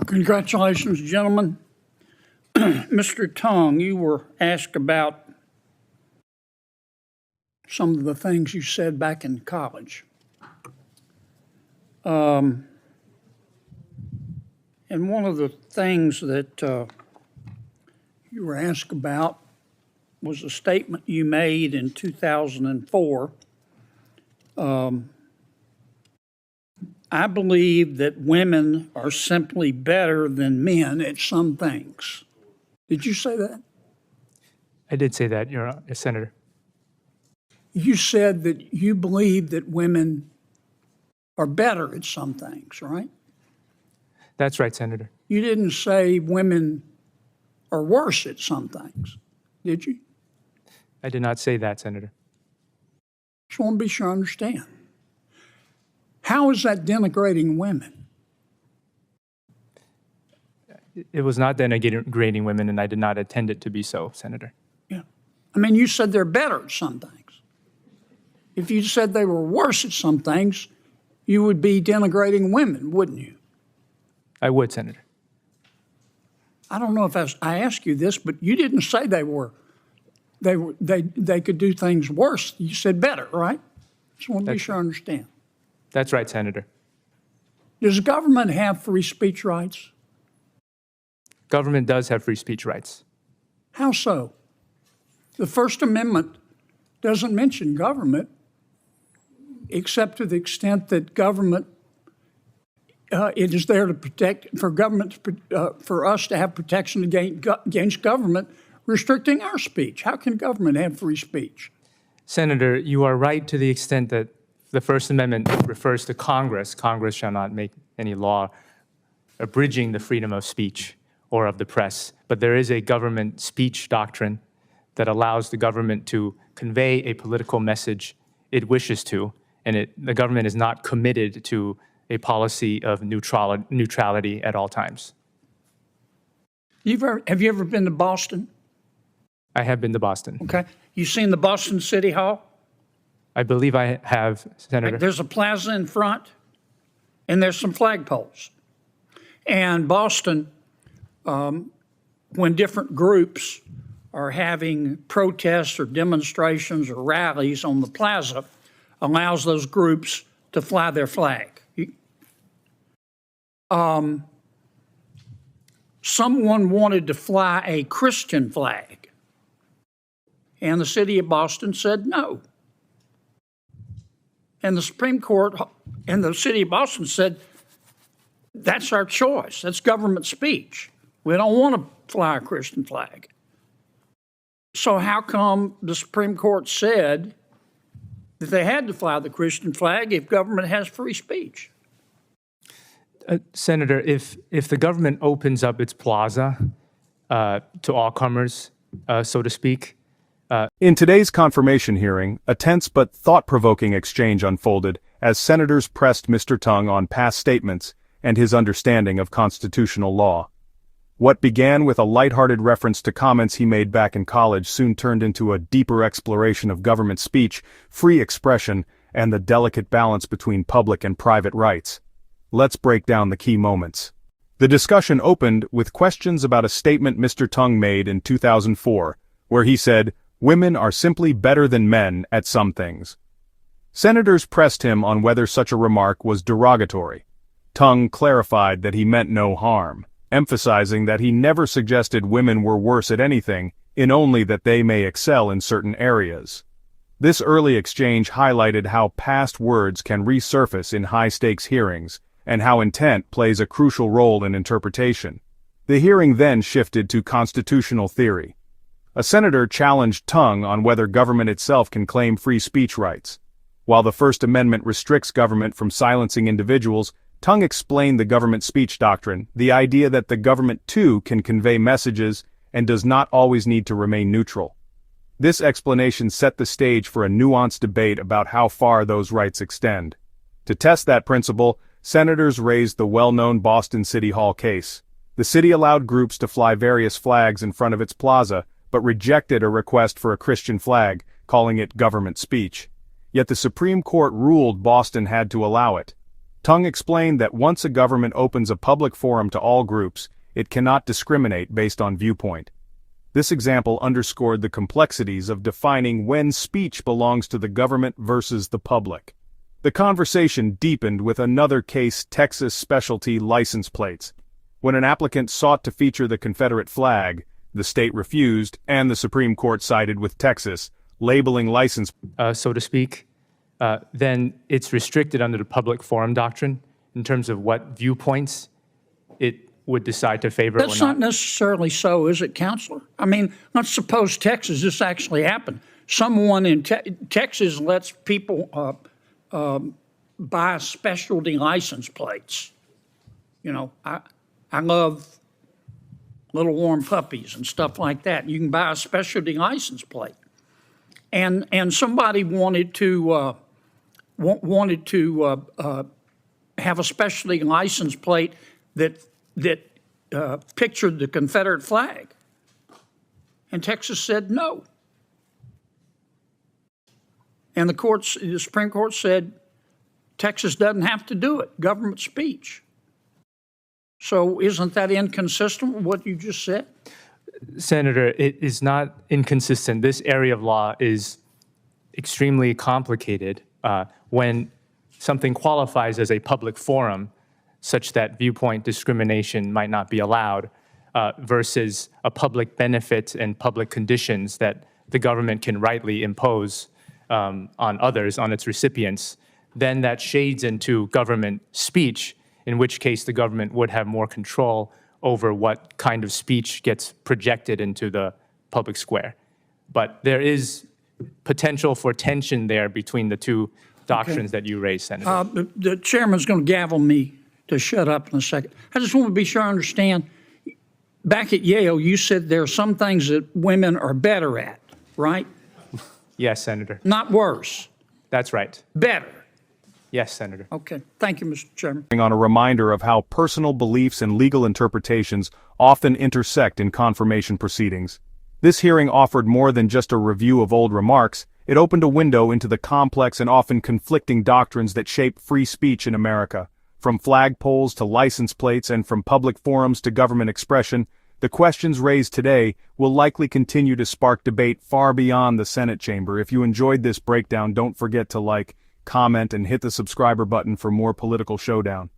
Congratulations, gentlemen. Mr. Tongue, you were asked about some of the things you said back in college. And one of the things that you were asked about was a statement you made in 2004. I believe that women are simply better than men at some things. Did you say that? I did say that, Your Senator. You said that you believe that women are better at some things, right? That's right, Senator. You didn't say women are worse at some things, did you? I did not say that, Senator. Just want to be sure I understand. How is that denigrating women? It was not denigrating women, and I did not intend it to be so, Senator. Yeah. I mean, you said they're better at some things. If you said they were worse at some things, you would be denigrating women, wouldn't you? I would, Senator. I don't know if I asked you this, but you didn't say they could do things worse. You said better, right? Just want to be sure I understand. That's right, Senator. Does government have free speech rights? Government does have free speech rights. How so? The First Amendment doesn't mention government, except to the extent that government, it is there to protect, for us to have protection against government restricting our speech. How can government have free speech? Senator, you are right to the extent that the First Amendment refers to Congress. Congress shall not make any law abridging the freedom of speech or of the press. But there is a government speech doctrine that allows the government to convey a political message it wishes to, and the government is not committed to a policy of neutrality at all times. Have you ever been to Boston? I have been to Boston. Okay. You seen the Boston City Hall? I believe I have, Senator. There's a plaza in front, and there's some flagpoles. And Boston, when different groups are having protests or demonstrations or rallies on the plaza, allows those groups to fly their flag. Someone wanted to fly a Christian flag, and the city of Boston said no. And the Supreme Court and the city of Boston said, that's our choice. That's government speech. We don't want to fly a Christian flag. So how come the Supreme Court said that they had to fly the Christian flag if government has free speech? Senator, if the government opens up its plaza to all comers, so to speak. In today's confirmation hearing, a tense but thought-provoking exchange unfolded as senators pressed Mr. Tongue on past statements and his understanding of constitutional law. What began with a lighthearted reference to comments he made back in college soon turned into a deeper exploration of government speech, free expression, and the delicate balance between public and private rights. Let's break down the key moments. The discussion opened with questions about a statement Mr. Tongue made in 2004, where he said, "Women are simply better than men at some things." Senators pressed him on whether such a remark was derogatory. Tongue clarified that he meant no harm, emphasizing that he never suggested women were worse at anything, in only that they may excel in certain areas. This early exchange highlighted how past words can resurface in high-stakes hearings, and how intent plays a crucial role in interpretation. The hearing then shifted to constitutional theory. A senator challenged Tongue on whether government itself can claim free speech rights. While the First Amendment restricts government from silencing individuals, Tongue explained the government speech doctrine, the idea that the government too can convey messages and does not always need to remain neutral. This explanation set the stage for a nuanced debate about how far those rights extend. To test that principle, senators raised the well-known Boston City Hall case. The city allowed groups to fly various flags in front of its plaza, but rejected a request for a Christian flag, calling it government speech. Yet the Supreme Court ruled Boston had to allow it. Tung explained that once a government opens a public forum to all groups, it cannot discriminate based on viewpoint. This example underscored the complexities of defining when speech belongs to the government versus the public. The conversation deepened with another case: Texas specialty license plates. When an applicant sought to feature the Confederate flag, the state refused, and the Supreme Court sided with Texas, labeling license, so to speak, then it's restricted under the public forum doctrine in terms of what viewpoints it would decide to favor or That's not necessarily so, is it, Counselor? I mean, let's suppose Texas, this actually happened. Someone in Texas lets people buy specialty license plates. You know, I love little warm puppies and stuff like that. You can buy a specialty license plate. And somebody wanted to have a specialty license plate that pictured the Confederate flag. And Texas said no. And the Supreme Court said Texas doesn't have to do it, government speech. So isn't that inconsistent with what you just said? Senator, it is not inconsistent. This area of law is extremely complicated when something qualifies as a public forum such that viewpoint discrimination might not be allowed versus a public benefit and public conditions that the government can rightly impose on others, on its recipients. Then that shades into government speech, in which case the government would have more control over what kind of speech gets projected into the public square. But there is potential for tension there between the two doctrines that you raised, Senator. The chairman's going to gavel me to shut up in a second. I just want to be sure I understand. Back at Yale, you said there are some things that women are better at, right? Yes, Senator. Not worse. That's right. Better. Yes, Senator. Okay. Thank you, Mr. Chairman. on a reminder of how personal beliefs and legal interpretations often intersect in confirmation proceedings. This hearing offered more than just a review of old remarks. It opened a window into the complex and often conflicting doctrines that shape free speech in America. From flagpoles to license plates and from public forums to government expression, the questions raised today will likely continue to spark debate far beyond the Senate chamber. If you enjoyed this breakdown, don't forget to like, comment, and hit the subscriber button for more political showdown.